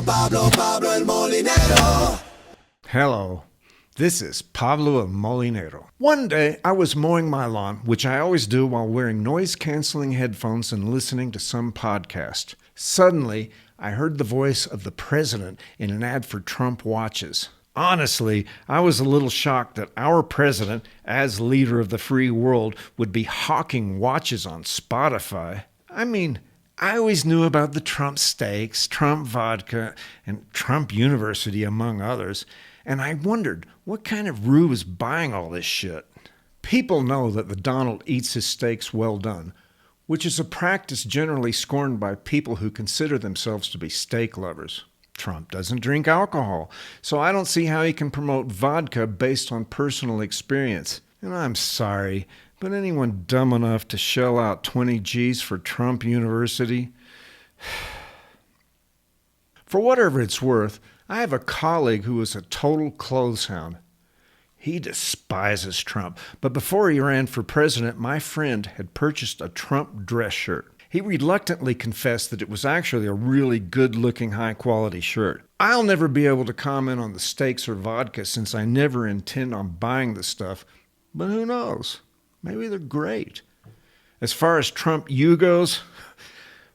Pablo el Molinero. Hello, this is Pablo el Molinero. One day I was mowing my lawn, which I always do while wearing noise-canceling headphones and listening to some podcast. Suddenly, I heard the voice of the president in an ad for Trump watches. Honestly, I was a little shocked that our president, as leader of the free world, would be hawking watches on Spotify. I mean, I always knew about the Trump steaks, Trump vodka, and Trump University, among others, and I wondered what kind of rube was buying all this shit. People know that the Donald eats his steaks well done, which is a practice generally scorned by people who consider themselves to be steak lovers. Trump doesn't drink alcohol, so I don't see how he can promote vodka based on personal experience. And I'm sorry, but anyone dumb enough to shell out 20 G's for Trump University? For whatever it's worth, I have a colleague who is a total clothes hound. He despises Trump, but before he ran for president, my friend had purchased a Trump dress shirt. He reluctantly confessed that it was actually a really good-looking, high-quality shirt. I'll never be able to comment on the steaks or vodka since I never intend on buying the stuff, but who knows? Maybe they're great. As far as Trump U goes,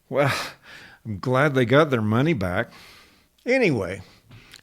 well, I'm glad they got their money back. Anyway,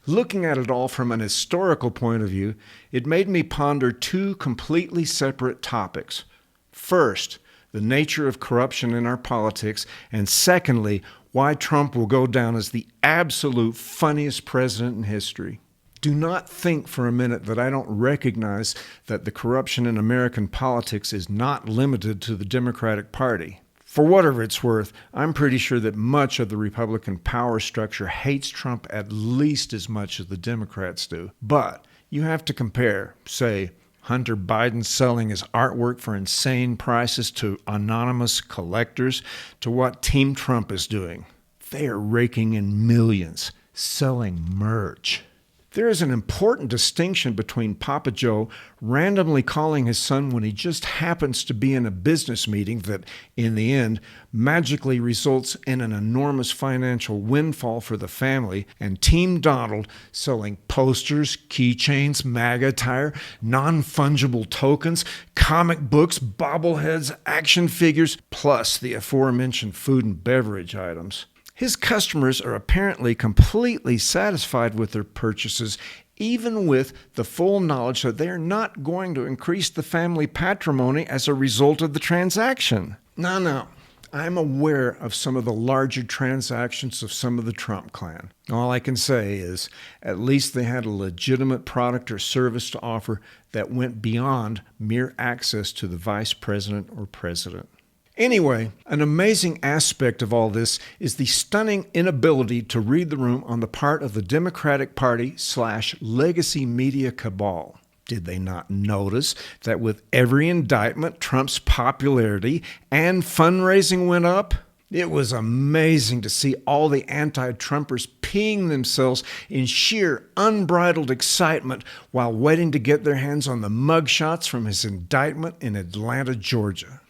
looking at it all from an historical point of view, it made me ponder two completely separate topics. First, the nature of corruption in our politics, and secondly, why Trump will go down as the absolute funniest president in history. Do not think for a minute that I don't recognize that the corruption in American politics is not limited to the Democratic Party. For whatever it's worth, I'm pretty sure that much of the Republican power structure hates Trump at least as much as the Democrats do. But you have to compare, say, Hunter Biden selling his artwork for insane prices to anonymous collectors to what Team Trump is doing. They are raking in millions, selling merch. There is an important distinction between Papa Joe randomly calling his son when he just happens to be in a business meeting that, in the end, magically results in an enormous financial windfall for the family, and Team Donald selling posters, keychains, MAGA attire, non-fungible tokens, comic books, bobbleheads, action figures, plus the aforementioned food and beverage items. His customers are apparently completely satisfied with their purchases, even with the full knowledge that they are not going to increase the family patrimony as a result of the transaction. Now, I'm aware of some of the larger transactions of some of the Trump clan. All I can say is, at least they had a legitimate product or service to offer that went beyond mere access to the vice president or president. Anyway, an amazing aspect of all this is the stunning inability to read the room on the part of the Democratic Party/legacy media cabal. Did they not notice that with every indictment, Trump's popularity and fundraising went up? It was amazing to see all the anti-Trumpers peeing themselves in sheer unbridled excitement while waiting to get their hands on the mugshots from his indictment in Atlanta, Georgia.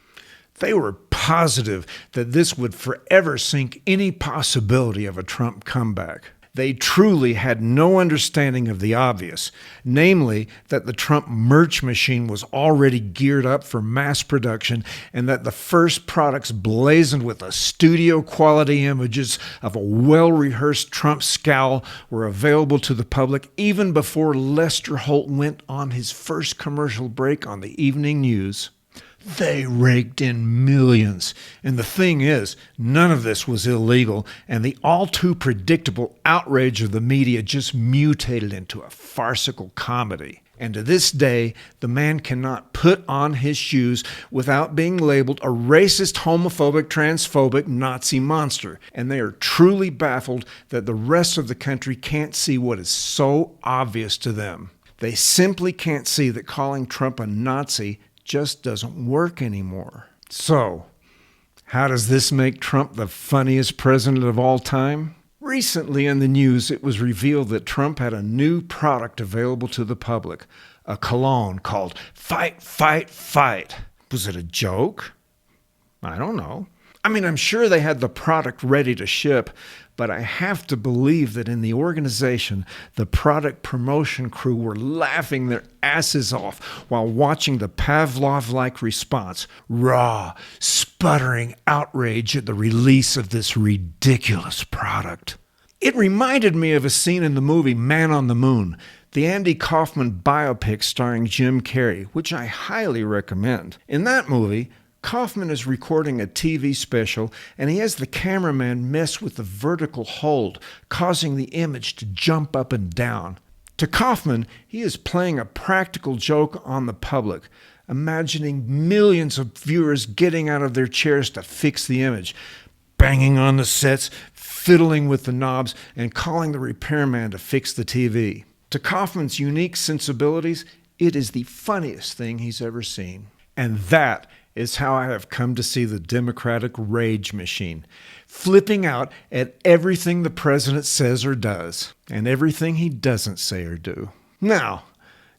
They were positive that this would forever sink any possibility of a Trump comeback. They truly had no understanding of the obvious, namely that the Trump merch machine was already geared up for mass production and that the first products blazoned with the studio-quality images of a well-rehearsed Trump scowl were available to the public even before Lester Holt went on his first commercial break on the evening news. They raked in millions. And the thing is, none of this was illegal, and the all too predictable outrage of the media just mutated into a farcical comedy. And to this day, the man cannot put on his shoes without being labeled a racist, homophobic, transphobic Nazi monster. And they are truly baffled that the rest of the country can't see what is so obvious to them. They simply can't see that calling Trump a Nazi just doesn't work anymore. So, how does this make Trump the funniest president of all time? Recently in the news, it was revealed that Trump had a new product available to the public, a cologne called Fight, Fight, Fight. Was it a joke? I don't know. I'm sure they had the product ready to ship, but I have to believe that in the organization, the product promotion crew were laughing their asses off while watching the Pavlov-like response, raw, sputtering outrage at the release of this ridiculous product. It reminded me of a scene in the movie Man on the Moon, the Andy Kaufman biopic starring Jim Carrey, which I highly recommend. In that movie, Kaufman is recording a TV special, and he has the cameraman mess with the vertical hold, causing the image to jump up and down. To Kaufman, he is playing a practical joke on the public, imagining millions of viewers getting out of their chairs to fix the image, banging on the sets, fiddling with the knobs, and calling the repairman to fix the TV. To Kaufman's unique sensibilities, it is the funniest thing he's ever seen. And that is how I have come to see the Democratic rage machine, flipping out at everything the president says or does, and everything he doesn't say or do. Now,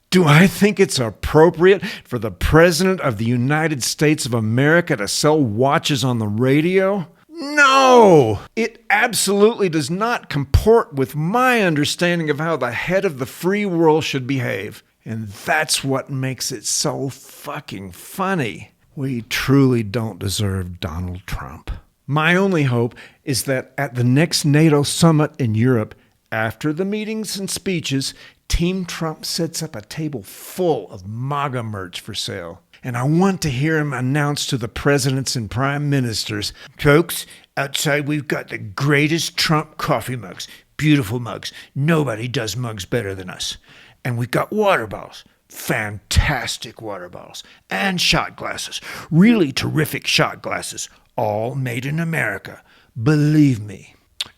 do I think it's appropriate for the President of the United States of America to sell watches on the radio? No! It absolutely does not comport with my understanding of how the head of the free world should behave. And that's what makes it so fucking funny. We truly don't deserve Donald Trump. My only hope is that at the next NATO summit in Europe, after the meetings and speeches, Team Trump sets up a table full of MAGA merch for sale. And I want to hear him announce to the presidents and prime ministers, folks, outside we've got the greatest Trump coffee mugs. Beautiful mugs. Nobody does mugs better than us. And we've got water bottles. Fantastic water bottles. And shot glasses. Really terrific shot glasses. All made in America. Believe me.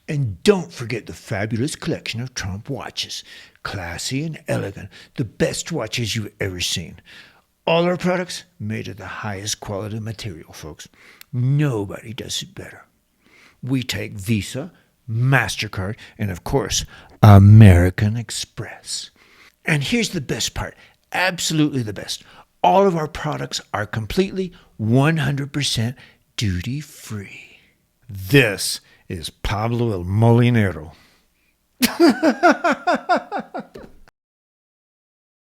And don't forget the fabulous collection of Trump watches. Classy and elegant. The best watches you've ever seen. All our products made of the highest quality material, folks. Nobody does it better. We take Visa, MasterCard, and of course, American Express. And here's the best part. Absolutely the best. All of our products are completely 100% duty-free. This is Pablo El Molinero.